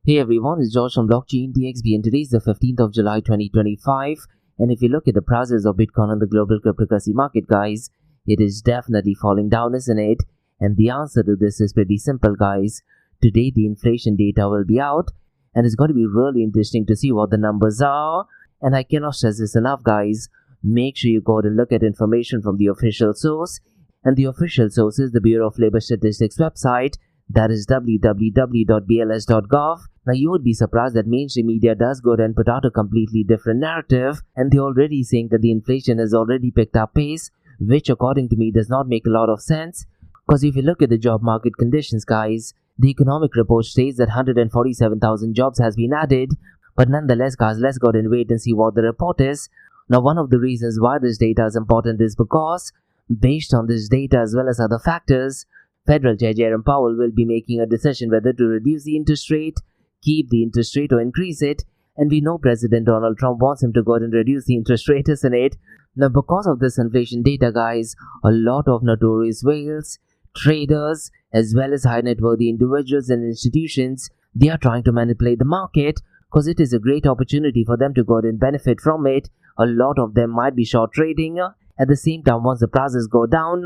Hey everyone, it's George from Blockchain DXB and today is the 15th of July 2025, and if you look at the prices of Bitcoin on the global cryptocurrency market, guys, it is definitely falling down, isn't it? And the answer to this is pretty simple, guys. Today the inflation data will be out and it's going to be really interesting to see what the numbers are, and I cannot stress this enough, guys. Make sure you go out and look at information from the official source, and the official source is the Bureau of Labor Statistics website, that is www.bls.gov. Now you would be surprised that mainstream media does go and put out a completely different narrative, and they're already saying that the inflation has already picked up pace, which according to me does not make a lot of sense, because if you look at the job market conditions, guys, the economic report states that 147,000 jobs has been added, but nonetheless, guys, let's go and wait and see what the report is. Now one of the reasons why this data is important is because based on this data as well as other factors, Federal Chair Jerome Powell will be making a decision whether to reduce the interest rate, keep the interest rate or increase it, and we know President Donald Trump wants him to go and reduce the interest rate, isn't it? Now because of this inflation data, guys, a lot of notorious whales, traders, as well as high net worthy individuals and institutions, they are trying to manipulate the market because it is a great opportunity for them to go and benefit from it. A lot of them might be short trading. At the same time, once the prices go down,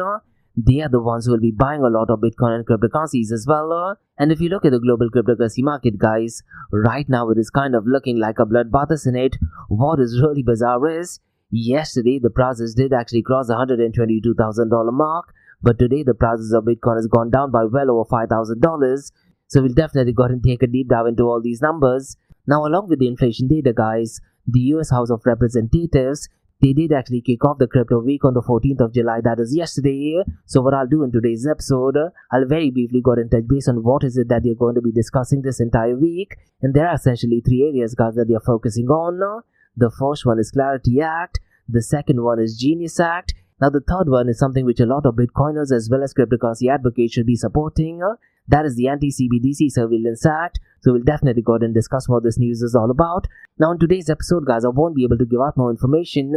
they are the ones who will be buying a lot of Bitcoin and cryptocurrencies as well. And if you look at the global cryptocurrency market, guys, right now it is kind of looking like a bloodbath, isn't it? What is really bizarre is, yesterday the prices did actually cross the $122,000 mark, but today the prices of Bitcoin has gone down by well over $5,000. So we'll definitely go ahead and take a deep dive into all these numbers. Now along with the inflation data, guys, the US House of Representatives, they did actually kick off the crypto week on the 14th of July, that is yesterday. So what I'll do in today's episode, I'll very briefly go and touch base on what is it that they're going to be discussing this entire week. And there are essentially three areas, guys, that they're focusing on. The first one is Clarity Act. The second one is Genius Act. Now the third one is something which a lot of Bitcoiners as well as cryptocurrency advocates should be supporting. That is the Anti-CBDC Surveillance Act. So we'll definitely go ahead and discuss what this news is all about. Now in today's episode, guys, I won't be able to give out more information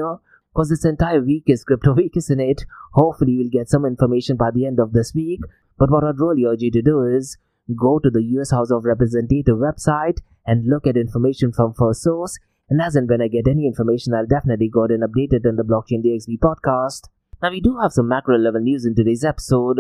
because this entire week is crypto week, isn't it? Hopefully we'll get some information by the end of this week. But what I'd really urge you to do is go to the US House of Representatives website and look at information from first source. And as and when I get any information, I'll definitely go ahead and update it in the Blockchain DXB podcast. Now we do have some macro level news in today's episode.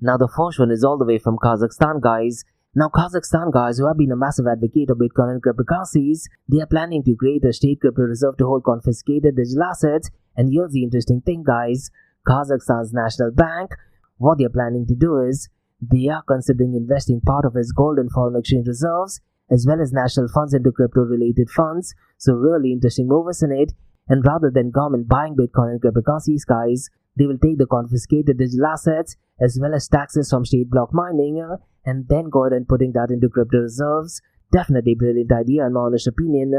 Now the first one is all the way from Kazakhstan, guys. Now Kazakhstan, guys, who have been a massive advocate of Bitcoin and cryptocurrencies, they are planning to create a state crypto reserve to hold confiscated digital assets. And here's the interesting thing, guys. Kazakhstan's national bank, what they are planning to do is, they are considering investing part of its gold and foreign exchange reserves as well as national funds into crypto-related funds. So really interesting move, isn't it? And rather than government buying Bitcoin and cryptocurrencies, guys, they will take the confiscated digital assets as well as taxes from state block mining and then go ahead and putting that into crypto reserves. Definitely brilliant idea in my honest opinion.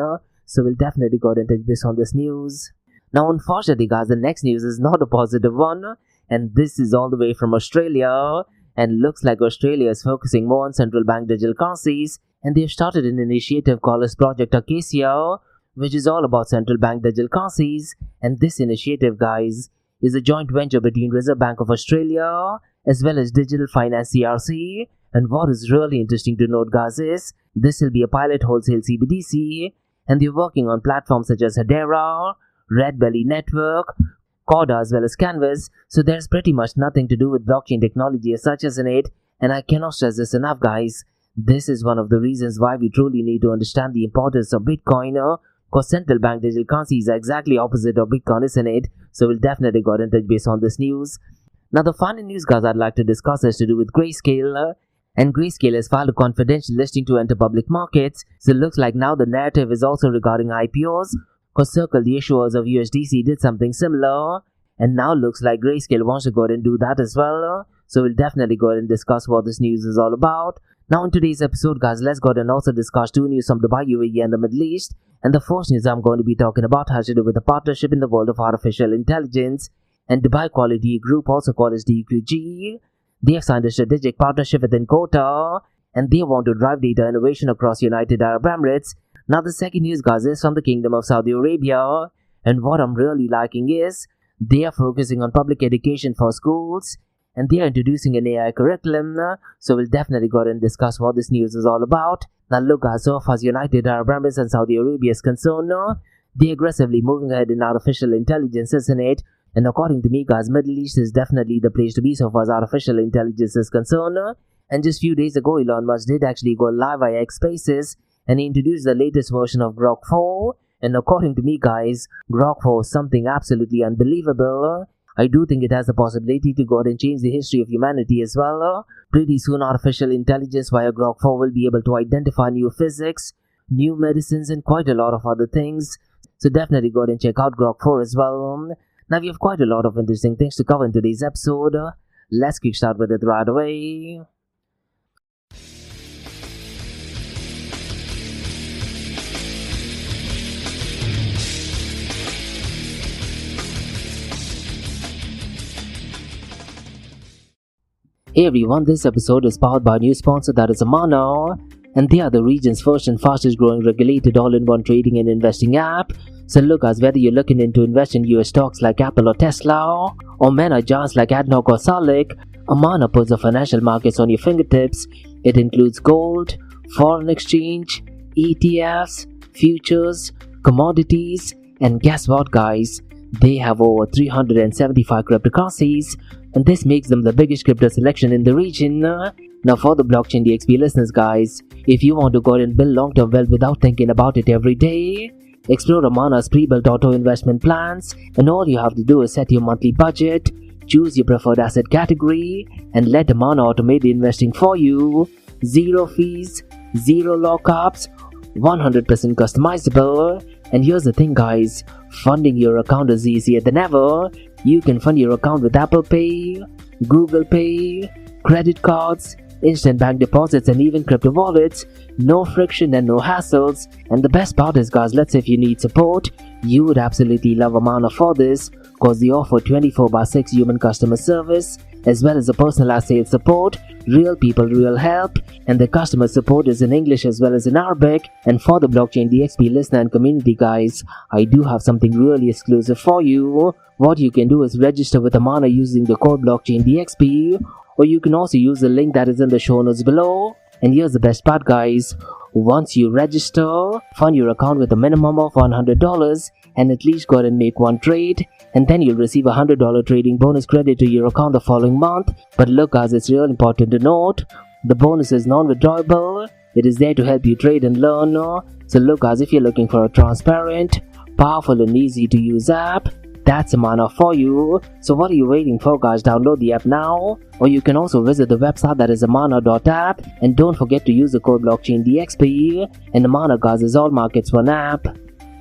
So we'll definitely go ahead and touch base on this news. Now unfortunately, guys, the next news is not a positive one, and this is all the way from Australia, and looks like Australia is focusing more on central bank digital currencies, and they've started an initiative called as Project Acacia, which is all about central bank digital currencies. And this initiative, guys, is a joint venture between Reserve Bank of Australia as well as Digital Finance CRC. And what is really interesting to note, guys, is this will be a pilot wholesale CBDC, and they're working on platforms such as Hedera, Redbelly network, Corda as well as Canvas. So there's pretty much nothing to do with blockchain technology as such, isn't it? And I cannot stress this enough, guys. This is one of the reasons why we truly need to understand the importance of Bitcoin, because central bank digital currencies are exactly opposite of Bitcoin, isn't it? So we'll definitely go ahead and touch base on this news. Now the final news, guys, I'd like to discuss has to do with Grayscale. And Grayscale has filed a confidential listing to enter public markets. So it looks like now the narrative is also regarding IPOs, because Circle, the issuers of USDC, did something similar. And now looks like Grayscale wants to go ahead and do that as well. So we'll definitely go ahead and discuss what this news is all about. Now in today's episode, guys, let's go ahead and also discuss two news from Dubai, UAE and the Middle East. And the first news I'm going to be talking about has to do with a partnership in the world of artificial intelligence. And Dubai Quality Group, also called as DQG, they have signed a strategic partnership with Corda, and they want to drive data innovation across United Arab Emirates. Now the second news, guys, is from the Kingdom of Saudi Arabia, and what I'm really liking is they are focusing on public education for schools and they are introducing an AI curriculum. So we'll definitely go ahead and discuss what this news is all about. Now look guys, so far as United Arab Emirates and Saudi Arabia is concerned, they're aggressively moving ahead in artificial intelligence, isn't it? And according to me guys, Middle East is definitely the place to be so far as artificial intelligence is concerned. And just few days ago, Elon Musk did actually go live via X Spaces and he introduced the latest version of Grok 4. And according to me guys, Grok 4 is something absolutely unbelievable. I do think it has the possibility to go ahead and change the history of humanity as well. Pretty soon artificial intelligence via Grok 4 will be able to identify new physics, new medicines and quite a lot of other things. So definitely go ahead and check out Grok 4 as well. Now we have quite a lot of interesting things to cover in today's episode. Let's kickstart with it right away. Hey everyone, this episode is powered by a new sponsor, that is Amana, and they are the region's first and fastest growing regulated all-in-one trading and investing app. So look guys, whether you're looking into investing in US stocks like Apple or Tesla, or mega giants like ADNOC or Salik, Amana puts the financial markets on your fingertips. It includes gold, foreign exchange, ETFs, futures, commodities, and guess what guys? They have over 375 cryptocurrencies, and this makes them the biggest crypto selection in the region. Now for the Blockchain DXB listeners guys, if you want to go ahead and build long-term wealth without thinking about it every day, explore Amana's pre-built auto investment plans, and all you have to do is set your monthly budget, choose your preferred asset category, and let Amana automate the investing for you. Zero fees, zero lockups, 100% customizable. And here's the thing guys, funding your account is easier than ever. You can fund your account with Apple Pay, Google Pay, credit cards, instant bank deposits and even crypto wallets. No friction and no hassles. And the best part is guys, let's say if you need support, you would absolutely love Amana for this, because they offer 24/6 human customer service as well as a personalized sales support, real people, real help, and the customer support is in English as well as in Arabic. And for the Blockchain DXB listener and community guys, I do have something really exclusive for you. What you can do is register with Amana using the code Blockchain DXB, or you can also use the link that is in the show notes below. And here's the best part guys, once you register, fund your account with a minimum of $100 and at least go ahead and make one trade, and then you'll receive a $100 trading bonus credit to your account the following month. But look guys, it's real important to note, the bonus is non-withdrawable. It is there to help you trade and learn. So look guys, if you're looking for a transparent, powerful and easy to use app, that's Amana for you. So what are you waiting for guys? Download the app now, or you can also visit the website that is amana.app, and don't forget to use the code Blockchain DXB. And Amana guys is all markets one app.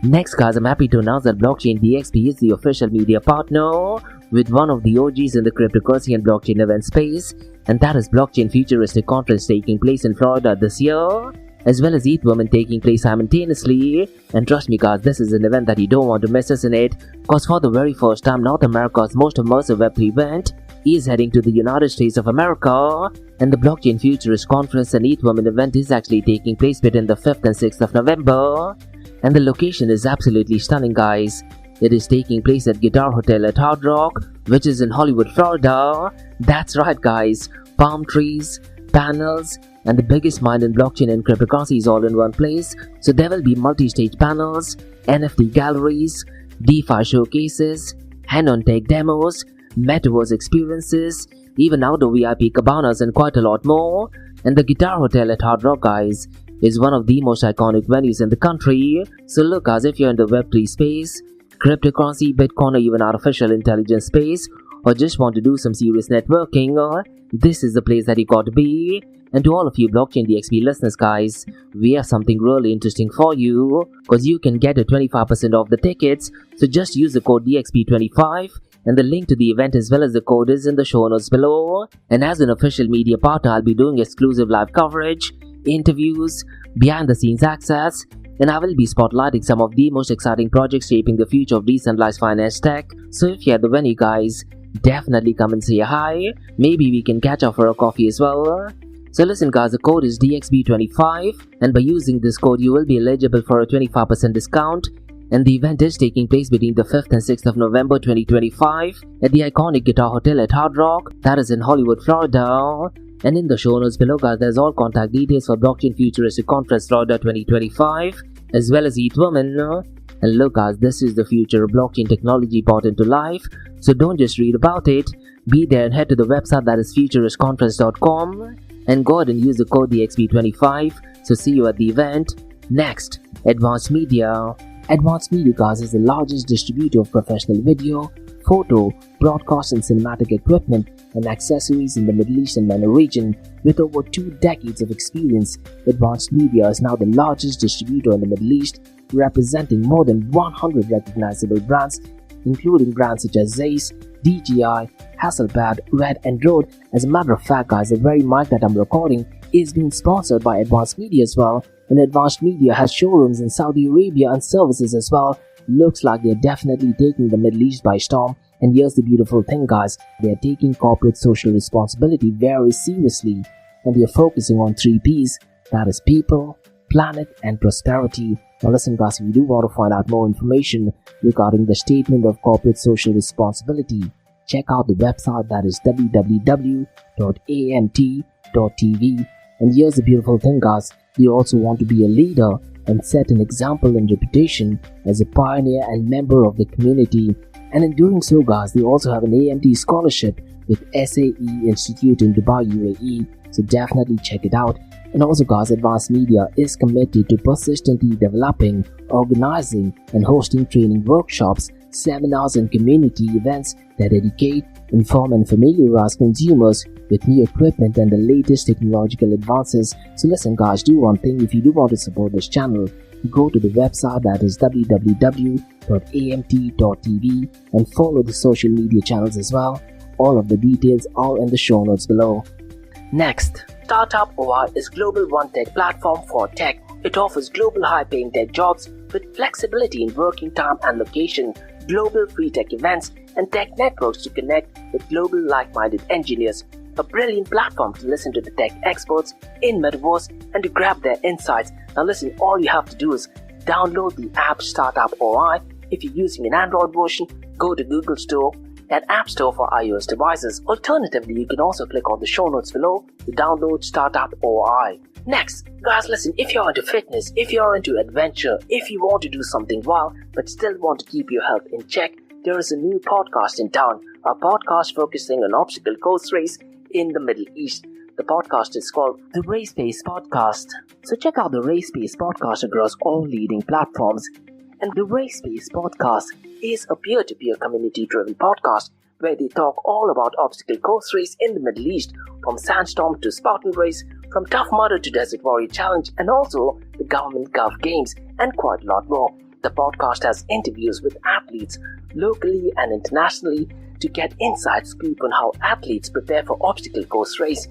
Next guys, I'm happy to announce that Blockchain DXB is the official media partner with one of the OGs in the cryptocurrency and blockchain event space, and that is Blockchain Futuristic Conference taking place in Florida this year, as well as ETH Women taking place simultaneously. And trust me guys, this is an event that you don't want to miss, isn't it? Cause for the very first time, North America's most immersive Web3 event is heading to the United States of America, and the Blockchain Futurist Conference and ETH Women event is actually taking place between the 5th and 6th of November. And the location is absolutely stunning guys. It is taking place at Guitar Hotel at Hard Rock, which is in Hollywood, Florida. That's right guys, palm trees, panels, and the biggest mind in blockchain and cryptocurrencies all in one place. So there will be multi-stage panels, NFT galleries, DeFi showcases, hand-on tech demos, metaverse experiences, even outdoor VIP cabanas and quite a lot more. And the Guitar Hotel at Hard Rock guys is one of the most iconic venues in the country. So look guys, if you're in the Web3 space, cryptocurrency, Bitcoin or even artificial intelligence space, or just want to do some serious networking, this is the place that you got to be. And to all of you Blockchain DXB listeners guys, we have something really interesting for you, because you can get a 25% off the tickets. So just use the code DXB25, and the link to the event as well as the code is in the show notes below. And as an official media partner, I'll be doing exclusive live coverage, interviews, behind the scenes access, and I will be spotlighting some of the most exciting projects shaping the future of decentralized finance tech. So if you're at the venue guys, definitely come and say hi. Maybe we can catch up for a coffee as well. So listen guys, the code is DXB25, and by using this code you will be eligible for a 25% discount And the event is taking place between the 5th and 6th of November 2025 at the iconic Guitar Hotel at Hard Rock, that is in Hollywood, Florida. And in the show notes below, guys, there's all contact details for Blockchain Futuristic Conference Florida 2025, as well as Eat Women. And look, guys, this is the future of blockchain technology brought into life, so don't just read about it. Be there and head to the website, that is futuristconference.com, and go ahead and use the code DXB25. So see you at the event. Next, Advanced Media. Advanced Media, guys, is the largest distributor of professional video, photo, broadcast and cinematic equipment and accessories in the Middle East and MENA region. With over 2 decades of experience, Advanced Media is now the largest distributor in the Middle East, representing more than 100 recognizable brands, including brands such as Zeiss, DJI, Hasselblad, Red and Rode. As a matter of fact, guys, the very mic that I'm recording is being sponsored by Advanced Media as well, and Advanced Media has showrooms in Saudi Arabia and services as well. Looks like they're definitely taking the Middle East by storm. And here's the beautiful thing, guys, they're taking corporate social responsibility very seriously, and they're focusing on 3 P's, that is people, planet and prosperity. Now listen, guys, if you do want to find out more information regarding the statement of corporate social responsibility, check out the website, that is www.amt.tv. And here's the beautiful thing, guys, they also want to be a leader and set an example and reputation as a pioneer and member of the community. And in doing so, guys, they also have an AMT scholarship with SAE Institute in Dubai, UAE, so definitely check it out. And also, guys, Advanced Media is committed to persistently developing, organizing and hosting training workshops, seminars and community events that educate, inform and familiarize consumers with new equipment and the latest technological advances. So listen, guys, do one thing. If you do want to support this channel, go to the website, that is www.amt.tv, and follow the social media channels as well. All of the details are in the show notes below. Next, Startup OI is global one-tech platform for tech. It offers global high-paying tech jobs with flexibility in working time and location, global free tech events, and tech networks to connect with global like-minded engineers. A brilliant platform to listen to the tech experts in Metaverse and to grab their insights. Now listen, all you have to do is download the app Startup OI. If you're using an Android version, go to Google Store and App Store for iOS devices. Alternatively, you can also click on the show notes below to download Startup OI. Next, guys, listen, if you're into fitness, if you're into adventure, if you want to do something wild but still want to keep your health in check, there is a new podcast in town, a podcast focusing on obstacle course race in the Middle East. The podcast is called the Race-Pace Podcast. So check out the Race-Pace Podcast across all leading platforms. And the Race-Pace Podcast is a peer-to-peer community-driven podcast where they talk all about obstacle course race in the Middle East, from Sandstorm to Spartan Race, from Tough Mudder to Desert Warrior Challenge, and also the Government Gulf Games, and quite a lot more. The podcast has interviews with athletes locally and internationally to get inside scoop on how athletes prepare for obstacle course race.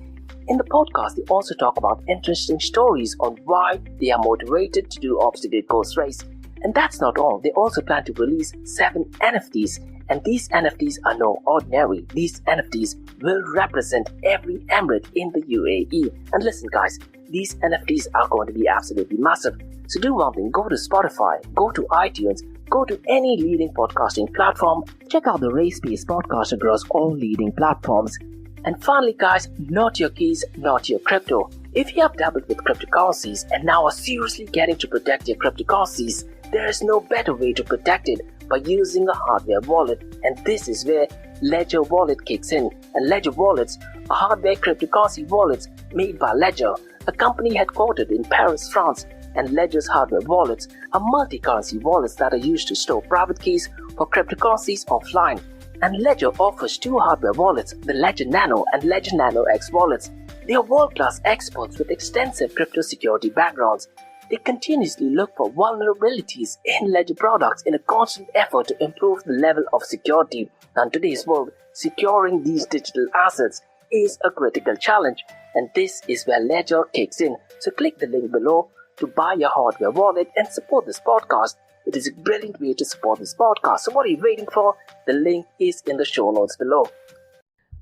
In the podcast, they also talk about interesting stories on why they are motivated to do obstacle course race. And that's not all. They also plan to release 7 NFTs, and these NFTs are no ordinary. These NFTs will represent every emirate in the UAE. And listen, guys, these NFTs are going to be absolutely massive. So do one thing, go to Spotify, go to iTunes, go to any leading podcasting platform, check out the Race-Pace Podcast across all leading platforms. And finally, guys, not your keys, not your crypto. If you have dabbled with cryptocurrencies and now are seriously getting to protect your cryptocurrencies, there is no better way to protect it by using a hardware wallet. And this is where Ledger Wallet kicks in. And Ledger Wallets are hardware cryptocurrency wallets made by Ledger, a company headquartered in Paris, France. And Ledger's hardware wallets are multi-currency wallets that are used to store private keys for cryptocurrencies offline. And Ledger offers 2 hardware wallets, the Ledger Nano and Ledger Nano X wallets. They are world-class experts with extensive crypto security backgrounds. They continuously look for vulnerabilities in Ledger products in a constant effort to improve the level of security. Now, in today's world, securing these digital assets is a critical challenge, and this is where Ledger kicks in. So click the link below to buy your hardware wallet and support this podcast. It is a brilliant way to support this podcast. So what are you waiting for? The link is in the show notes below.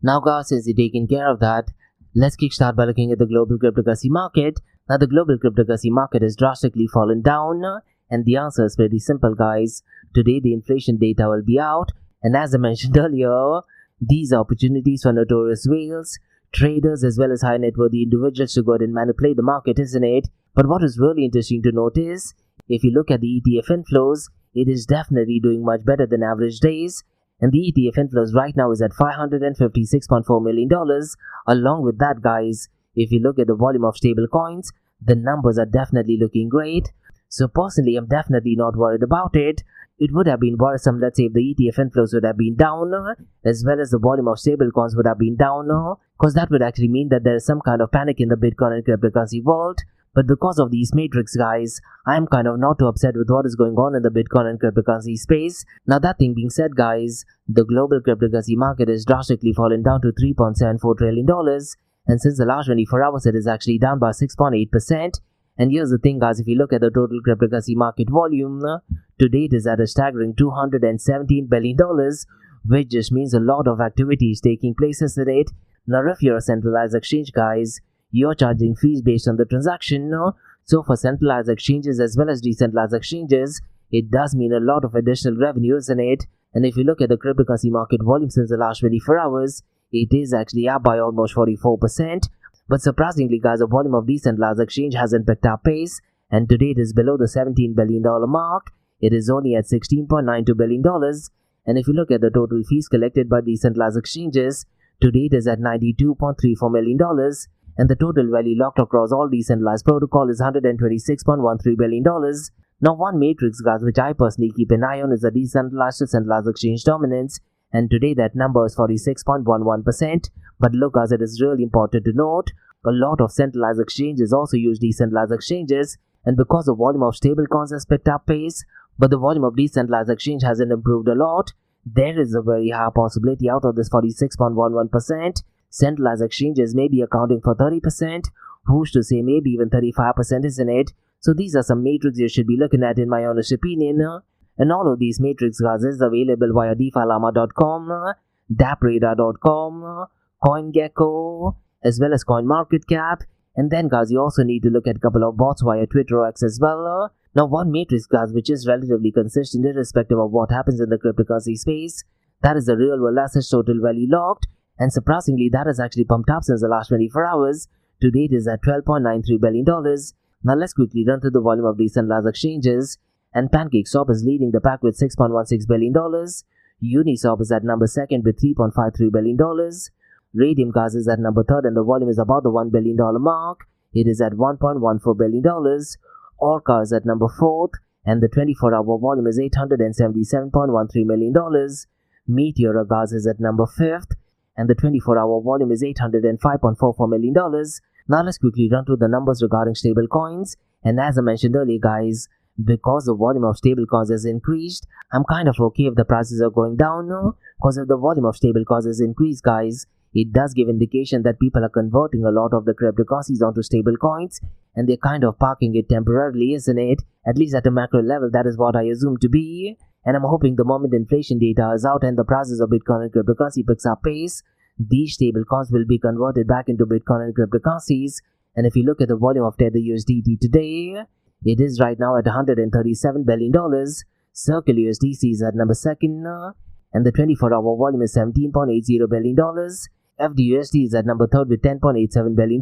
Now, guys, since you're taking care of that, let's kickstart by looking at the global cryptocurrency market. Now, the global cryptocurrency market has drastically fallen down, And the answer is pretty simple, guys. Today the inflation data will be out, and as I mentioned earlier, these are opportunities for notorious whales, traders as well as high net worthy individuals to go ahead and manipulate the market, isn't it? But what is really interesting to note is, if you look at the ETF inflows, it is definitely doing much better than average days, and the ETF inflows right now is at $556.4 million. Along with that, guys, if you look at the volume of stable coins, the numbers are definitely looking great. So personally, I'm definitely not worried about it. It would have been worrisome, let's say, if the ETF inflows would have been down, as well as the volume of stable coins would have been down, because that would actually mean that there is some kind of panic in the Bitcoin and cryptocurrency world. But because of these metrics, guys, I'm kind of not too upset with what is going on in the Bitcoin and cryptocurrency space. Now, that thing being said, guys, the global cryptocurrency market has drastically fallen down to $3.74 trillion, and since the last 24 hours, it is actually down by 6.8%. And here's the thing, guys, if you look at the total cryptocurrency market volume, today it is at a staggering $217 billion, which just means a lot of activity is taking place as today. Now, if you're a centralized exchange, guys, you're charging fees based on the transaction. So for centralized exchanges as well as decentralized exchanges, it does mean a lot of additional revenue, isn't it? And if you look at the cryptocurrency market volume since the last 24 hours, it is actually up by almost 44%. But surprisingly, guys, the volume of decentralized exchange hasn't picked up pace, and today it is below the $17 billion mark. It is only at $16.92 billion. And if you look at the total fees collected by decentralized exchanges, today it is at $92.34 million. And the total value locked across all decentralized protocol is $126.13 billion. Now, one matrix, guys, which I personally keep an eye on is the decentralized to centralized exchange dominance, and today that number is 46.11%. But look, guys, it is really important to note, a lot of centralized exchanges also use decentralized exchanges, and because the volume of stablecoins has picked up pace, but the volume of decentralized exchange hasn't improved a lot, there is a very high possibility out of this 46.11%. Centralized exchanges may be accounting for 30%, who's to say maybe even 35%, isn't it? So these are some metrics you should be looking at in my honest opinion. And all of these metrics, guys, is available via DeFiLlama.com, DappRadar.com, CoinGecko, as well as CoinMarketCap. And then, guys, you also need to look at a couple of bots via Twitter or X as well. Now, one matrix, guys, which is relatively consistent irrespective of what happens in the cryptocurrency space, that is the real world assets total value locked. And surprisingly, that has actually pumped up since the last 24 hours. Today it is at $12.93 billion. Now let's quickly run through the volume of decentralized exchanges. And PancakeSwap is leading the pack with $6.16 billion. Uniswap is at number 2nd with $3.53 billion. Radium, guys, is at number 3rd and the volume is about the $1 billion mark. It is at $1.14 billion. Orca is at number 4th and the 24-hour volume is $877.13 million. Meteor, guys, is at number 5th. And the 24-hour volume is $805.44 million. Now let's quickly run through the numbers regarding stable coins. And as I mentioned earlier, guys, because the volume of stable coins has increased, I'm kind of okay if the prices are going down now. Because if the volume of stable coins has increased, guys, it does give indication that people are converting a lot of the cryptocurrencies onto stable coins. And they're kind of parking it temporarily, isn't it? At least at a macro level, that is what I assume to be. And I'm hoping the moment inflation data is out and the prices of Bitcoin and cryptocurrency picks up pace, these stable coins will be converted back into Bitcoin and cryptocurrencies. And if you look at the volume of Tether USDT today, it is right now at $137 billion. Circle USDC is at number 2nd, and the 24-hour volume is $17.80 billion. FDUSD is at number 3rd with $10.87 billion.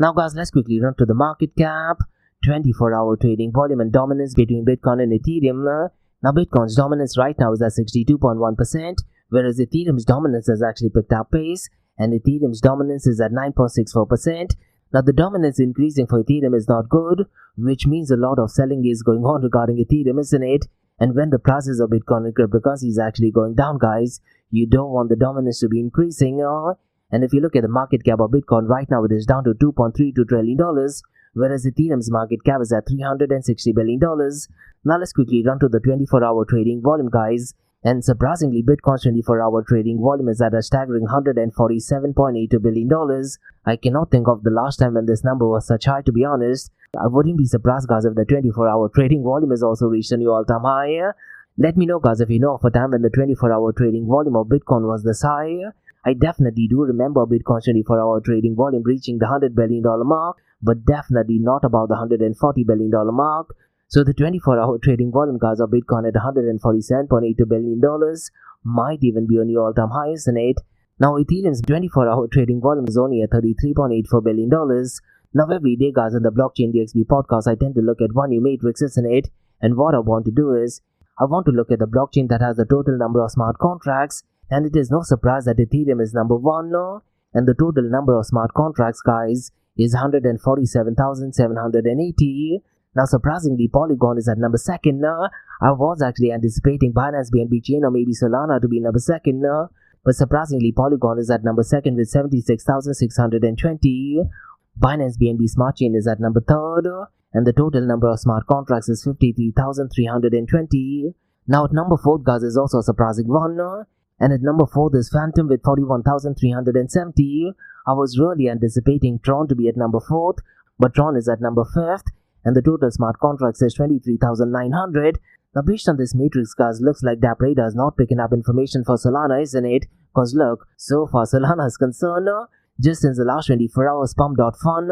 Now, guys, let's quickly run to the market cap, 24-hour trading volume and dominance between Bitcoin and Ethereum. Now, Bitcoin's dominance right now is at 62.1%, whereas Ethereum's dominance has actually picked up pace, and Ethereum's dominance is at 9.64%. Now, the dominance increasing for Ethereum is not good, which means a lot of selling is going on regarding Ethereum, isn't it? And when the prices of Bitcoin and cryptocurrency is actually going down, guys, you don't want the dominance to be increasing. And if you look at the market cap of Bitcoin right now, it is down to $2.32 trillion, whereas Ethereum's market cap is at $360 billion. Now let's quickly run to the 24-hour trading volume, guys. And surprisingly, Bitcoin's 24-hour trading volume is at a staggering $147.82 billion. I cannot think of the last time when this number was such high, to be honest. I wouldn't be surprised, guys, if the 24-hour trading volume has also reached a new all-time high. Let me know, guys, if you know of a time when the 24-hour trading volume of Bitcoin was this high. I definitely do remember Bitcoin's 24-hour trading volume reaching the $100 billion mark, but definitely not about the $140 billion mark. So the 24-hour trading volume, guys, of Bitcoin at $147.82 billion might even be on the all-time high, isn't it? Now Ethereum's 24-hour trading volume is only at $33.84 billion. Now every day, guys, on the Blockchain DXB podcast, I tend to look at one new matrix, isn't it? And what I want to do is, I want to look at the blockchain that has the total number of smart contracts, and it is no surprise that Ethereum is number one now, and the total number of smart contracts, guys, is 147,780. Now surprisingly, Polygon is at number second now. I was actually anticipating Binance BNB Chain or maybe Solana to be number second now, but surprisingly Polygon is at number second with 76,620. Binance BNB Smart Chain is at number third, and the total number of smart contracts is 53,320. Now at number 4, guys, is also a surprising one, and at number 4 is Phantom with 41,370. I was really anticipating Tron to be at number 4th, but Tron is at number 5th, and the total smart contracts is 23,900. Now based on this matrix, guys, looks like DAppRadar is not picking up information for Solana, isn't it? Cause look, so far Solana is concerned, just since the last 24 hours Pump.Fun,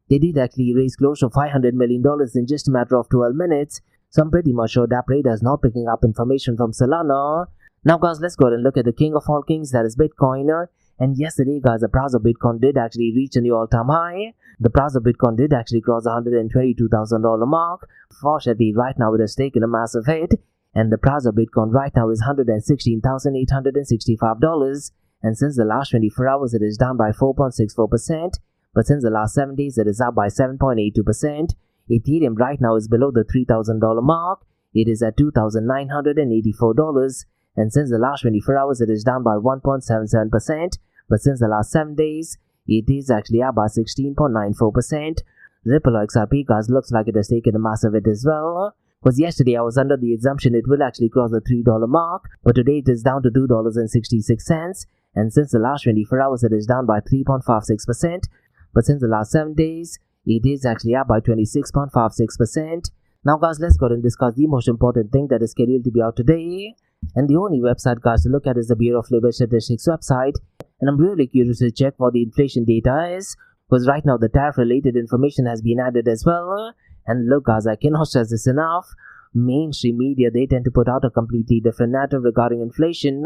they did actually raise close to $500 million in just a matter of 12 minutes. So I'm pretty much sure DAppRadar is not picking up information from Solana. Now guys, let's go ahead and look at the king of all kings, that is Bitcoin. And yesterday, guys, the price of Bitcoin did actually reach a new all-time high. The price of Bitcoin did actually cross the $122,000 mark. Fortunately, right now it has taken a massive hit, and the price of Bitcoin right now is $116,865. And since the last 24 hours, it is down by 4.64%. But since the last 7 days, it is up by 7.82%. Ethereum right now is below the $3,000 mark. It is at $2,984. And since the last 24 hours, it is down by 1.77%. But since the last 7 days, it is actually up by 16.94%. Ripple XRP, guys, looks like it has taken a massive hit as well. Because yesterday I was under the assumption it will actually cross the $3 mark, but today it is down to $2.66. And since the last 24 hours, it is down by 3.56%. But since the last 7 days, it is actually up by 26.56%. Now, guys, let's go ahead and discuss the most important thing that is scheduled to be out today. And the only website, guys, to look at is the Bureau of Labor Statistics website. And I'm really curious to check what the inflation data is, because right now the tariff-related information has been added as well. And look, guys, I cannot stress this enough. Mainstream media, they tend to put out a completely different narrative regarding inflation.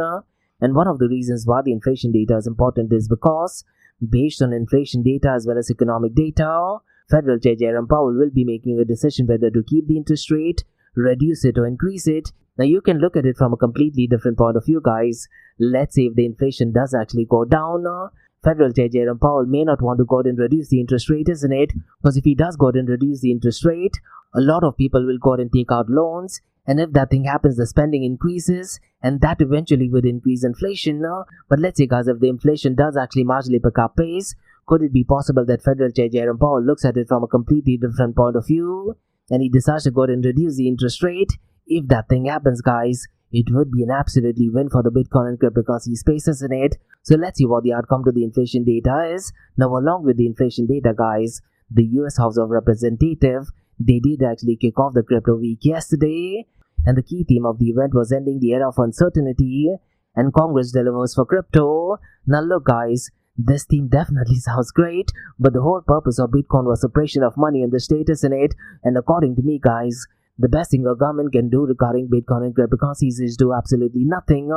And one of the reasons why the inflation data is important is because, based on inflation data as well as economic data, Federal Chair Jerome Powell will be making a decision whether to keep the interest rate, reduce it, or increase it. Now you can look at it from a completely different point of view, guys. Let's say if the inflation does actually go down, Federal Chair Jerome Powell may not want to go ahead and reduce the interest rate, isn't it? Because if he does go ahead and reduce the interest rate, a lot of people will go ahead and take out loans. And if that thing happens, the spending increases, and that eventually would increase inflation. But let's say, guys, if the inflation does actually marginally pick up pace, could it be possible that Federal Chair Jerome Powell looks at it from a completely different point of view, and he decides to go ahead and reduce the interest rate? If that thing happens, guys, it would be an absolutely win for the Bitcoin and cryptocurrency space, isn't it? So let's see what the outcome to the inflation data is. Now, along with the inflation data, guys, the US House of Representatives, they did actually kick off the crypto week yesterday, and the key theme of the event was ending the era of uncertainty, and Congress delivers for crypto. Now look, guys, this theme definitely sounds great, but the whole purpose of Bitcoin was suppression of money in the state, isn't it? And according to me, guys, the best thing a government can do regarding Bitcoin and cryptocurrencies is do absolutely nothing.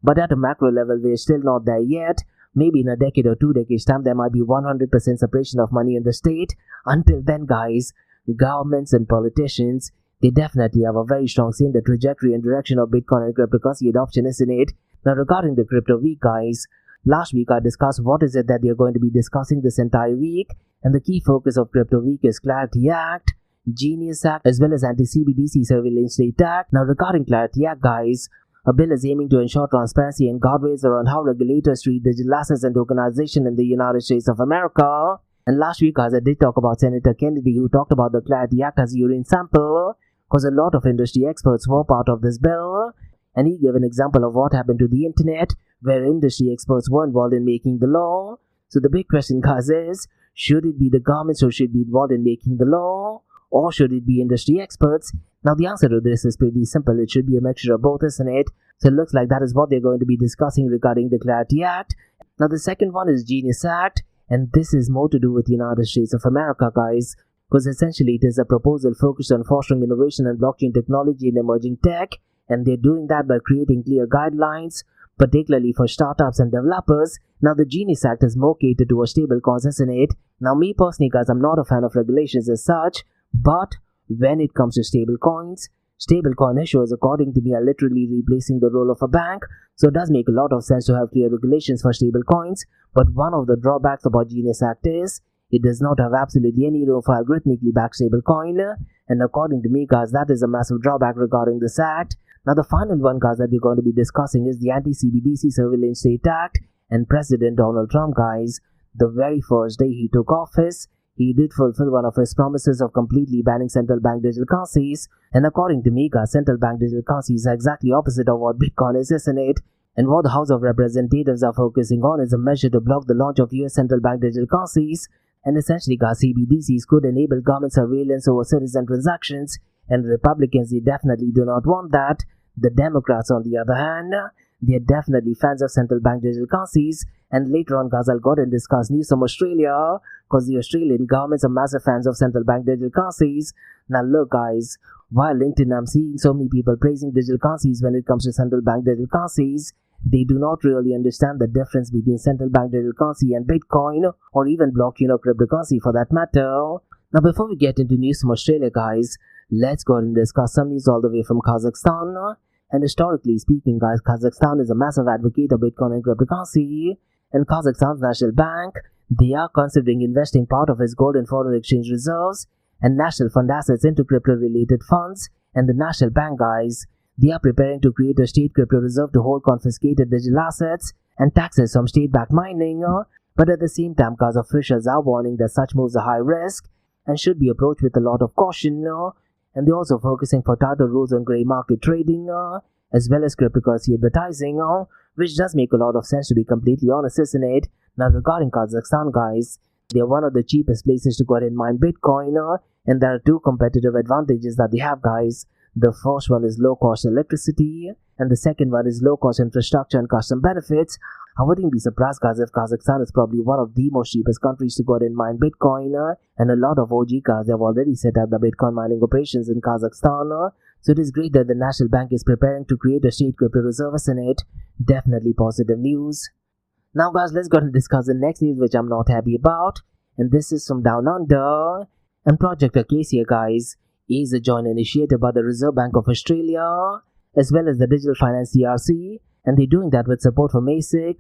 But at a macro level, we're still not there yet. Maybe in a decade or 2 decades time, there might be 100% separation of money in the state. Until then, guys, governments and politicians, they definitely have a very strong say in the trajectory and direction of Bitcoin and cryptocurrency adoption, isn't it? Now, regarding the crypto week, guys, last week I discussed what is it that they are going to be discussing this entire week. And the key focus of crypto week is Clarity Act, Genius Act, as well as Anti-CBDC Surveillance State Act. Now, regarding Clarity Act, guys, a bill is aiming to ensure transparency and guardrails around how regulators treat digital assets and tokenization in the United States of America. And last week, guys, I did talk about Senator Kennedy, who talked about the Clarity Act as a urine sample, because a lot of industry experts were part of this bill. And he gave an example of what happened to the internet, where industry experts were involved in making the law. So the big question, guys, is, should it be the government who should be involved in making the law, or should it be industry experts? Now, the answer to this is pretty simple. It should be a mixture of both, isn't it? So it looks like that is what they're going to be discussing regarding the Clarity Act. Now, the second one is Genius Act, and this is more to do with the United States of America, guys, because essentially it is a proposal focused on fostering innovation and blockchain technology in emerging tech, and they're doing that by creating clear guidelines, particularly for startups and developers. Now the Genius Act is more catered towards stablecoins, isn't it? Now me personally, guys, I'm not a fan of regulations as such, but when it comes to stablecoin issuers, according to me, are literally replacing the role of a bank, so it does make a lot of sense to have clear regulations for stablecoins. But one of the drawbacks about Genius Act is it does not have absolutely any room for algorithmically backed stablecoin, and according to me, guys, that is a massive drawback regarding this act. Now the final one, guys, that we're going to be discussing is the anti-CBDC Surveillance State Act. And President Donald Trump, guys, the very first day he took office, he did fulfill one of his promises of completely banning central bank digital currencies. And according to me, guys, central bank digital currencies are exactly opposite of what Bitcoin is, isn't it? And what the House of Representatives are focusing on is a measure to block the launch of US central bank digital currencies. And essentially, guys, CBDCs could enable government surveillance over citizen transactions, and Republicans, they definitely do not want that. The Democrats, on the other hand, they're definitely fans of central bank digital currencies. And later on, guys, I'll go and discuss news from Australia, because the Australian governments are massive fans of central bank digital currencies. Now look, guys, while LinkedIn, I'm seeing so many people praising digital currencies when it comes to central bank digital currencies, they do not really understand the difference between central bank digital currency and Bitcoin, or even blockchain or cryptocurrency for that matter. Now before we get into news from Australia, guys, let's go and discuss some news all the way from Kazakhstan. And historically speaking, guys, Kazakhstan is a massive advocate of Bitcoin and cryptocurrency, and Kazakhstan's national bank, they are considering investing part of its gold and foreign exchange reserves and national fund assets into crypto-related funds. And the national bank, guys, they are preparing to create a state crypto reserve to hold confiscated digital assets and taxes from state-backed mining. But at the same time, guys, officials are warning that such moves are high risk and should be approached with a lot of caution. And they're also focusing for tighter rules on grey market trading, as well as cryptocurrency advertising, which does make a lot of sense, to be completely honest, isn't it? Now regarding Kazakhstan, guys, they're one of the cheapest places to go ahead and mine Bitcoin, and there are two competitive advantages that they have, guys. The first one is low cost electricity, and the second one is low cost infrastructure and custom benefits. I wouldn't be surprised, guys, if Kazakhstan is probably one of the most cheapest countries to go ahead and mine Bitcoin, and a lot of OG guys have already set up the Bitcoin mining operations in Kazakhstan. So it is great that the National Bank is preparing to create a state crypto reserve, in it. Definitely positive news. Now, guys, let's go and discuss the next news, which I'm not happy about, and this is from Down Under. And Project Acacia, guys, is a joint initiative by the Reserve Bank of Australia, as well as the Digital Finance CRC, and they're doing that with support from ASIC,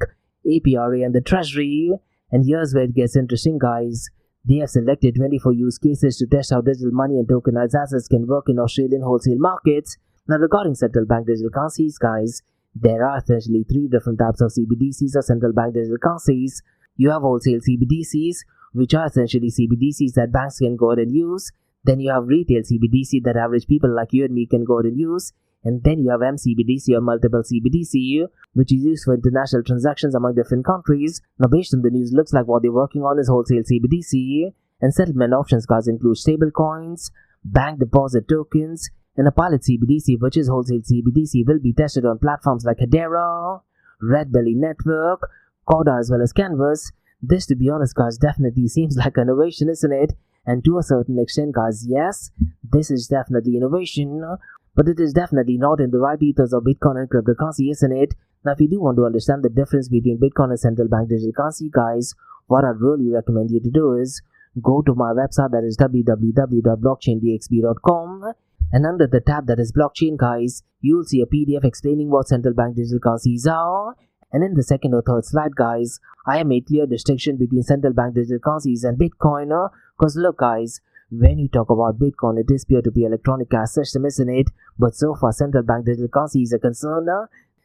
APRA, and the Treasury. And here's where it gets interesting, guys. They have selected 24 use cases to test how digital money and tokenized assets can work in Australian wholesale markets. Now, regarding central bank digital currencies, guys, there are essentially three different types of CBDCs or central bank digital currencies. You have wholesale CBDCs, which are essentially CBDCs that banks can go ahead and use. Then you have retail CBDC that average people like you and me can go ahead and use. And then you have MCBDC or multiple CBDC, which is used for international transactions among different countries. Now, based on the news, looks like what they're working on is wholesale CBDC, and settlement options, guys, include stablecoins, bank deposit tokens, and a pilot CBDC, which is wholesale CBDC, will be tested on platforms like Hedera, Redbelly Network, Corda, as well as Canvas. This, to be honest, guys, definitely seems like innovation, isn't it? And to a certain extent, guys, yes, this is definitely innovation, but it is definitely not in the right ethos of Bitcoin and cryptocurrency, isn't it? Now, if you do want to understand the difference between Bitcoin and central bank digital currency, guys, what I'd really recommend you to do is go to my website, that is www.blockchaindxb.com, and under the tab that is blockchain, guys, you'll see a PDF explaining what central bank digital currencies are. And in the second or third slide, guys, I have made clear distinction between central bank digital currencies and Bitcoin, because look, guys, when you talk about Bitcoin, it is peer-to-peer electronic cash system, isn't it? But so far, central bank digital currencies are concerned,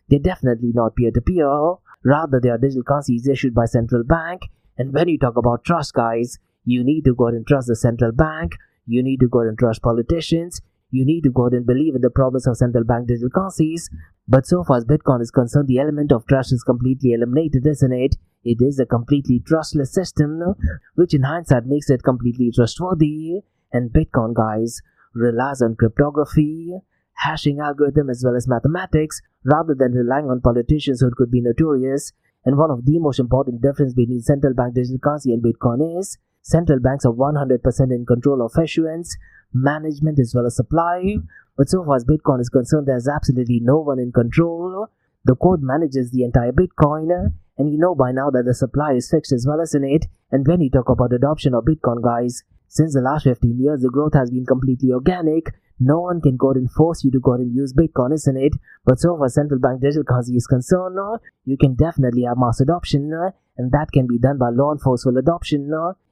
they're definitely not peer-to-peer. Rather, they are digital currencies issued by central bank. And when you talk about trust, guys, you need to go ahead and trust the central bank. You need to go ahead and trust politicians. You need to go ahead and believe in the promise of central bank digital currencies. But so far as Bitcoin is concerned, the element of trust is completely eliminated, isn't it? It is a completely trustless system, which in hindsight makes it completely trustworthy. And Bitcoin, guys, relies on cryptography, hashing algorithm, as well as mathematics, rather than relying on politicians who could be notorious. And one of the most important differences between central bank digital currency and Bitcoin is Central banks are 100% in control of issuance, management as well as supply. But so far as Bitcoin is concerned, there's absolutely no one in control. The code manages the entire Bitcoin, and you know by now that the supply is fixed as well as in it. And when you talk about adoption of Bitcoin, guys, since the last 15 years, the growth has been completely organic. No one can go and force you to go and use Bitcoin, isn't it? But so far as central bank digital currency is concerned, you can definitely have mass adoption, and that can be done by law and forceful adoption.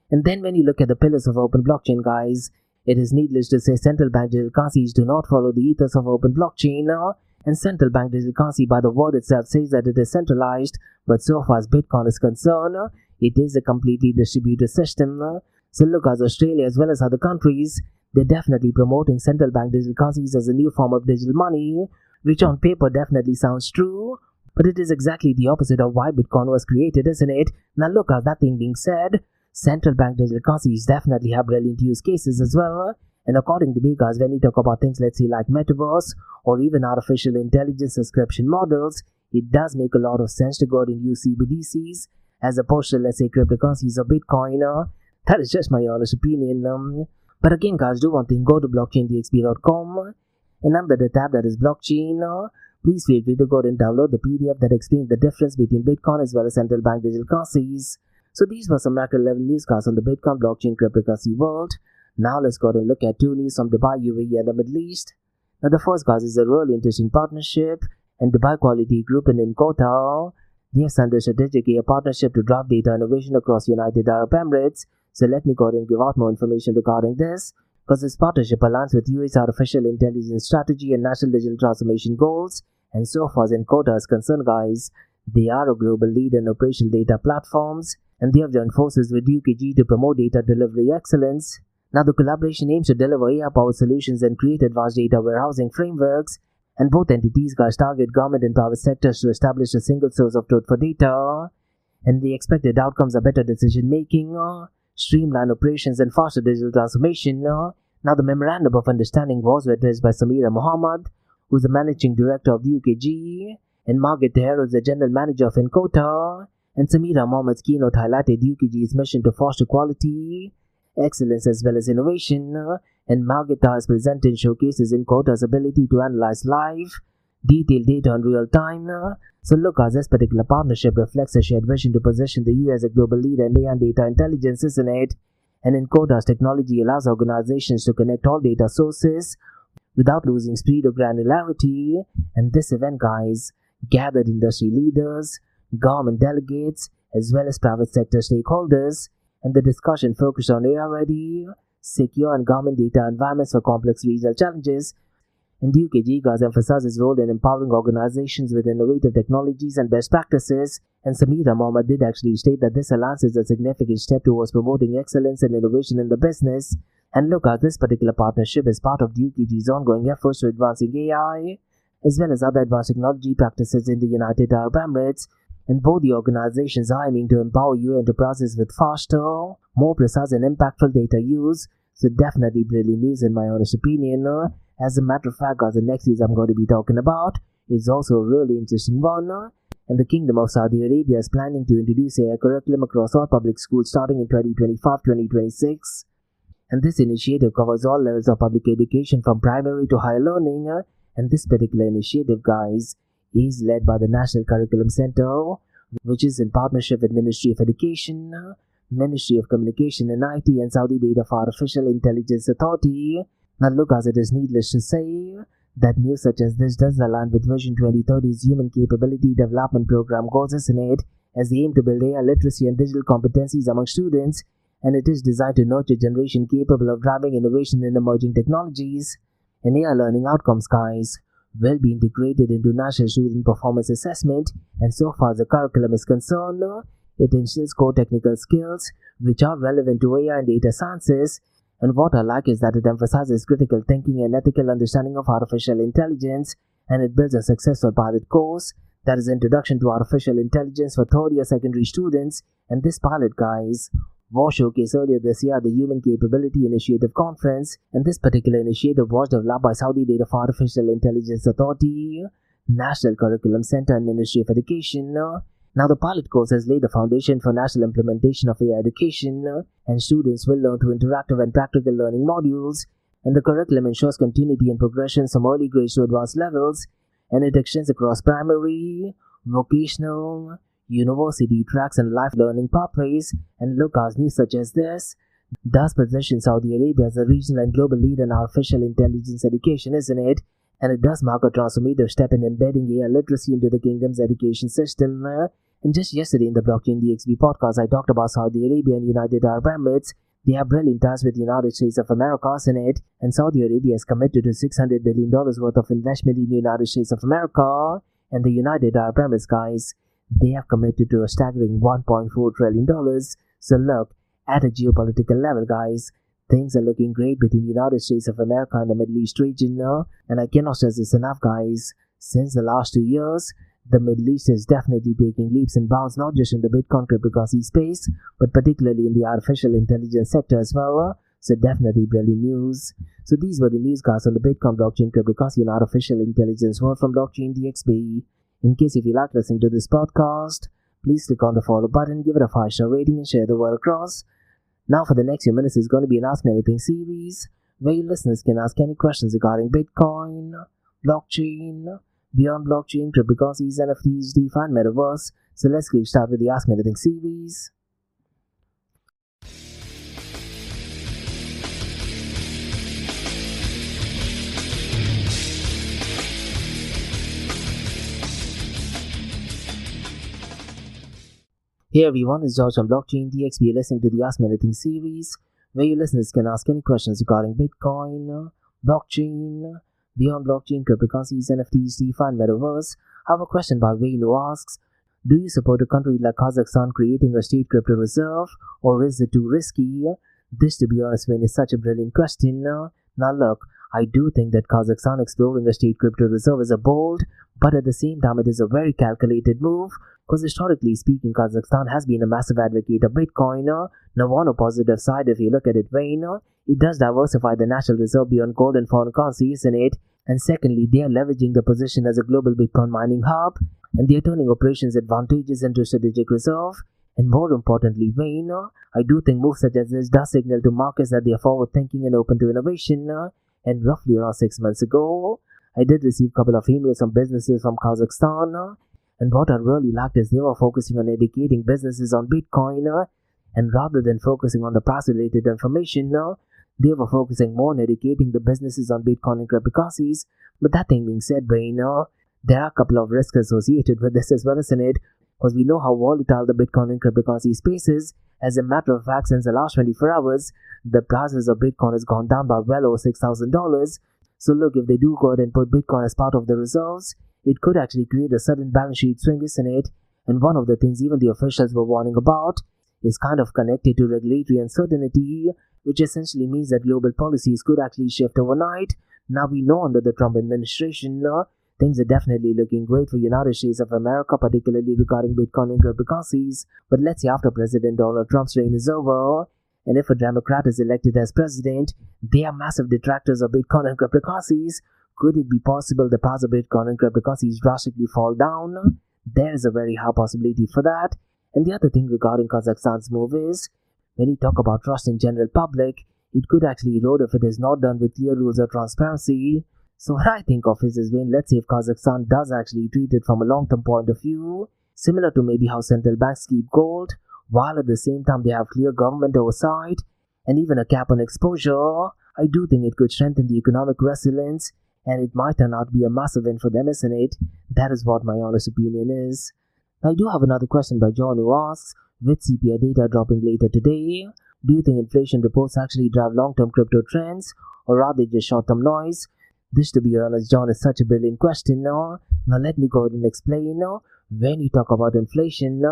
And then when you look at the pillars of open blockchain, guys, it is needless to say central bank digital currencies do not follow the ethos of open blockchain. And central bank digital currency by the word itself says that it is centralized, but so far as Bitcoin is concerned, it is a completely distributed system. So look, as Australia as well as other countries, they're definitely promoting central bank digital currencies as a new form of digital money, which on paper definitely sounds true, but it is exactly the opposite of why Bitcoin was created, isn't it? Now look, as that thing being said, central bank digital currencies definitely have brilliant use cases as well. And according to me, guys, when you talk about things, let's say like metaverse or even artificial intelligence subscription models, it does make a lot of sense to go out and use CBDCs as opposed to, let's say, cryptocurrencies or Bitcoin. That is just my honest opinion. But again, guys, do one thing, go to blockchaindxb.com, and under the tab that is blockchain, please feel free to go and download the PDF that explains the difference between Bitcoin as well as central bank digital currencies. So these were some macro level news, guys, on the Bitcoin blockchain cryptocurrency world. Now let's go and look at two news from Dubai, UAE and the Middle East. Now the first, guys, is a really interesting partnership, and Dubai Quality Group and Corda, they have signed a strategic partnership to drive data innovation across United Arab Emirates. So let me go ahead and give out more information regarding this, because this partnership aligns with UAE's artificial intelligence strategy and national digital transformation goals. And so far as Corda is concerned, guys, they are a global leader in operational data platforms, and they have joined forces with UKG to promote data delivery excellence. Now the collaboration aims to deliver AI-powered solutions and create advanced data warehousing frameworks, and both entities, guys, target government and private sectors to establish a single source of truth for data. And the expected outcomes are better decision making, streamlined operations and faster digital transformation. Now the memorandum of understanding was addressed by Samira Mohammed, who is the managing director of UKG, and Margaret Hedera is the general manager of Corda. And Samira Mohammed's keynote highlighted UKG's mission to foster quality, excellence as well as innovation, and Margaret has presented and showcases Corda's ability to analyze live, detailed data in real time. So look, as this particular partnership reflects a shared vision to position the EU as a global leader in AI and data intelligence, isn't it? And Corda's technology allows organizations to connect all data sources without losing speed or granularity. And this event, guys, gathered industry leaders, government delegates, as well as private sector stakeholders, and the discussion focused on AI-ready, secure and government data environments for complex regional challenges. And UKG, guys, emphasized its role in empowering organizations with innovative technologies and best practices. And Samira Mohammed did actually state that this alliance is a significant step towards promoting excellence and innovation in the business. And look, at this particular partnership is part of UKG's ongoing efforts to advancing AI, as well as other advanced technology practices in the United Arab Emirates. And both the organizations are aiming to empower UAE enterprises with faster, more precise and impactful data use. So definitely brilliant news in my honest opinion. As a matter of fact, guys, the next news I'm going to be talking about is also a really interesting one. And the Kingdom of Saudi Arabia is planning to introduce AI curriculum across all public schools starting in 2025-2026. And this initiative covers all levels of public education from primary to higher learning. And this particular initiative, guys, is led by the National Curriculum Center, which is in partnership with Ministry of Education, Ministry of Communication and IT, and Saudi Data for Artificial Intelligence Authority. Now look, as it is needless to say that news such as this does align with Vision 2030's Human Capability Development Program goals, isn't it? As they aim to build AI literacy and digital competencies among students, and it is designed to nurture a generation capable of driving innovation in emerging technologies. And AI learning outcomes, guys, will be integrated into National Student Performance Assessment, and so far as the curriculum is concerned, it instills core technical skills which are relevant to AI and data sciences. And what I like is that it emphasizes critical thinking and ethical understanding of artificial intelligence, and it builds a successful pilot course that is Introduction to Artificial Intelligence for third-year secondary students. And this pilot, guys, was showcased earlier this year at the Human Capability Initiative Conference, and this particular initiative was developed by Saudi Data for Artificial Intelligence Authority, National Curriculum Center and Ministry of Education. Now Now, the pilot course has laid the foundation for national implementation of AI education, and students will learn through interactive and practical learning modules, and the curriculum ensures continuity and progression from early grades to advanced levels, and it extends across primary, vocational, university tracks and life learning pathways. And look, as news such as this does position Saudi Arabia as a regional and global leader in artificial intelligence education, isn't it? And it does mark a transformative step in embedding AI literacy into the kingdom's education system. And just yesterday in the Blockchain DXB podcast, I talked about Saudi Arabia and United Arab Emirates. They have brilliant ties with the United States of America, isn't it? And Saudi Arabia is committed to $600 billion worth of investment in the United States of America. And the United Arab Emirates, guys, they have committed to a staggering $1.4 trillion. So look, at a geopolitical level, guys, things are looking great between the United States of America and the Middle East region. And I cannot stress this enough, guys. Since the last 2 years, the Middle East is definitely taking leaps and bounds, not just in the Bitcoin cryptocurrency space, but particularly in the artificial intelligence sector as well. So definitely brilliant news. So these were the newscasts on the Bitcoin, blockchain, cryptocurrency, and artificial intelligence world from Blockchain DXB. In case if you like listening to this podcast, please click on the follow button, give it a 5-star rating, and share the word across. Now for the next few minutes is going to be an Ask Me Anything series, where your listeners can ask any questions regarding Bitcoin, blockchain, beyond blockchain, cryptocurrencies, NFTs, DeFi, and Metaverse. So let's get started with the Ask Me Anything series. Hey everyone, it's George from Blockchain DXB. You're listening to the Ask Me Anything series, where your listeners can ask any questions regarding Bitcoin, blockchain, beyond blockchain, cryptocurrencies, NFTs, DeFi, and Metaverse. I have a question by Wayne who asks, do you support a country like Kazakhstan creating a state crypto reserve, or is it too risky? This, to be honest, Wayne, is such a brilliant question. Now look, I do think that Kazakhstan exploring a state crypto reserve is a bold, but at the same time it is a very calculated move, because historically speaking, Kazakhstan has been a massive advocate of Bitcoin. Now on a positive side, if you look at it, Wayne, it does diversify the national reserve beyond gold and foreign currency, isn't it? And secondly, they are leveraging the position as a global Bitcoin mining hub, and they are turning operations advantages into strategic reserve. And more importantly, Wayne, I do think moves such as this does signal to markets that they are forward thinking and open to innovation. And roughly around 6 months ago, I did receive a couple of emails from businesses from Kazakhstan, and what I really liked is they were focusing on educating businesses on Bitcoin, and rather than focusing on the price-related information, they were focusing more on educating the businesses on Bitcoin and cryptocurrencies. But that thing being said, Wayne, there are a couple of risks associated with this as well, isn't it? Because we know how volatile the Bitcoin and cryptocurrency space is. As a matter of fact, since the last 24 hours, the prices of Bitcoin has gone down by well over $6,000. So look, if they do go ahead and put Bitcoin as part of the reserves, it could actually create a sudden balance sheet swing, isn't it? And one of the things even the officials were warning about is kind of connected to regulatory uncertainty, which essentially means that global policies could actually shift overnight. Now we know under the Trump administration, things are definitely looking great for United States of America, particularly regarding Bitcoin and cryptocurrencies. But let's say after President Donald Trump's reign is over, and if a Democrat is elected as president, they are massive detractors of Bitcoin and cryptocurrencies. Could it be possible the price of Bitcoin and cryptocurrencies drastically fall down? There is a very high possibility for that. And the other thing regarding Kazakhstan's move is, when you talk about trust in general public, it could actually erode if it is not done with clear rules or transparency. So what I think of is when, let's say if Kazakhstan does actually treat it from a long-term point of view, similar to maybe how central banks keep gold, while at the same time they have clear government oversight and even a cap on exposure, I do think it could strengthen the economic resilience, and it might turn out to be a massive win for them, isn't it? That is what my honest opinion is. Now I do have another question by John who asks, with CPI data dropping later today, do you think inflation reports actually drive long-term crypto trends, or are they just short-term noise? This, to be honest, John, is such a brilliant question. Now let me go ahead and explain. When you talk about inflation,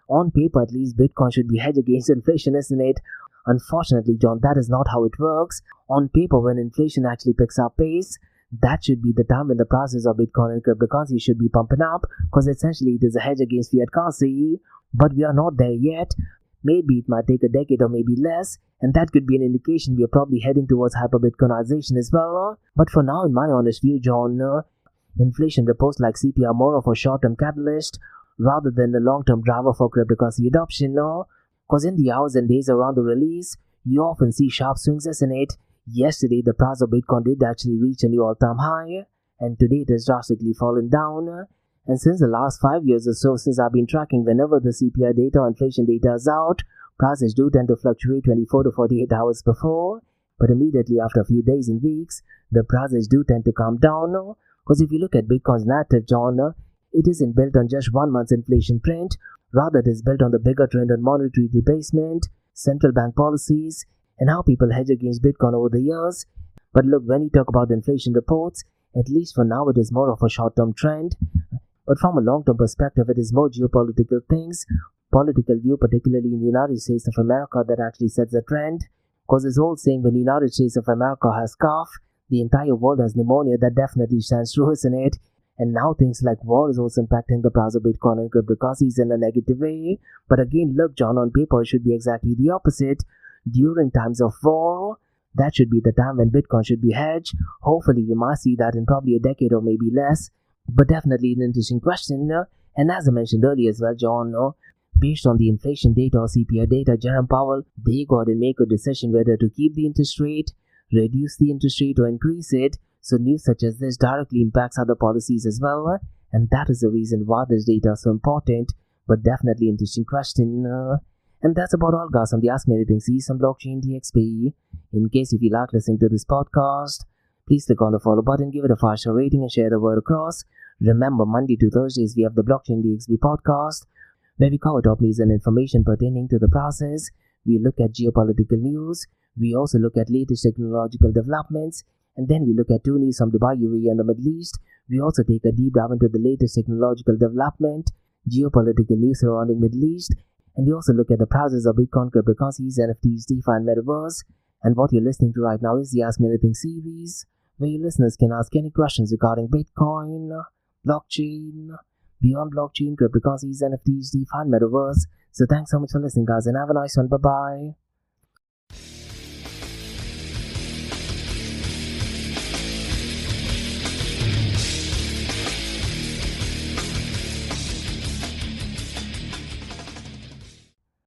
on paper at least, Bitcoin should be hedged against inflation, isn't it? Unfortunately, John, that is not how it works. On paper, when inflation actually picks up pace, that should be the time when the prices of Bitcoin and cryptocurrency should be pumping up, because essentially it is a hedge against fiat currency. But we are not there yet. Maybe it might take a decade or maybe less, and that could be an indication we are probably heading towards hyper-Bitcoinization as well. But for now, in my honest view, John, inflation reports like CPI are more of a short-term catalyst rather than a long-term driver for cryptocurrency adoption, no? Because in the hours and days around the release, you often see sharp swings, isn't it? Yesterday, the price of Bitcoin did actually reach a new all-time high, and today it has drastically fallen down. And since the last 5 years or so, since I've been tracking whenever the CPI data or inflation data is out, prices do tend to fluctuate 24 to 48 hours before, but immediately after a few days and weeks, the prices do tend to calm down. Because if you look at Bitcoin's narrative, John, it isn't built on just 1 month's inflation print, rather it is built on the bigger trend on monetary debasement, central bank policies, and how people hedge against Bitcoin over the years. But look, when you talk about inflation reports, at least for now it is more of a short-term trend, but from a long-term perspective it is more geopolitical things, political view, particularly in the United States of America, that actually sets the trend. Because this whole saying, when the United States of America has cough, the entire world has pneumonia, that definitely stands true, isn't it? And now things like war is also impacting the price of Bitcoin and cryptocurrencies in a negative way. But again, look, John, on paper it should be exactly the opposite. During times of war, that should be the time when Bitcoin should be hedged. Hopefully we might see that in probably a decade or maybe less. But definitely an interesting question. And as I mentioned earlier as well, John, based on the inflation data or CPI data, Jerome Powell, they got to make a decision whether to keep the interest rate, reduce the interest rate, or increase it. So news such as this directly impacts other policies as well. And that is the reason why this data is so important. But definitely interesting question. And that's about all, guys, on the Ask Me Anything series on Blockchain DXB. In case if you like listening to this podcast, please click on the follow button, give it a 5-star rating, and share the word across. Remember, Monday to Thursdays we have the Blockchain DXB podcast, where we cover top news and information pertaining to the process. We look at geopolitical news. We also look at latest technological developments. And then we look at 2 news from Dubai, UAE, and the Middle East. We also take a deep dive into the latest technological development, geopolitical news surrounding Middle East. And we also look at the prices of Bitcoin, cryptocurrencies, NFTs, DeFi, and Metaverse. And what you're listening to right now is the Ask Me Anything series, where your listeners can ask any questions regarding Bitcoin, blockchain, beyond blockchain, cryptocurrencies, NFTs, DeFi, and Metaverse. So thanks so much for listening, guys, and have a nice one. Bye-bye.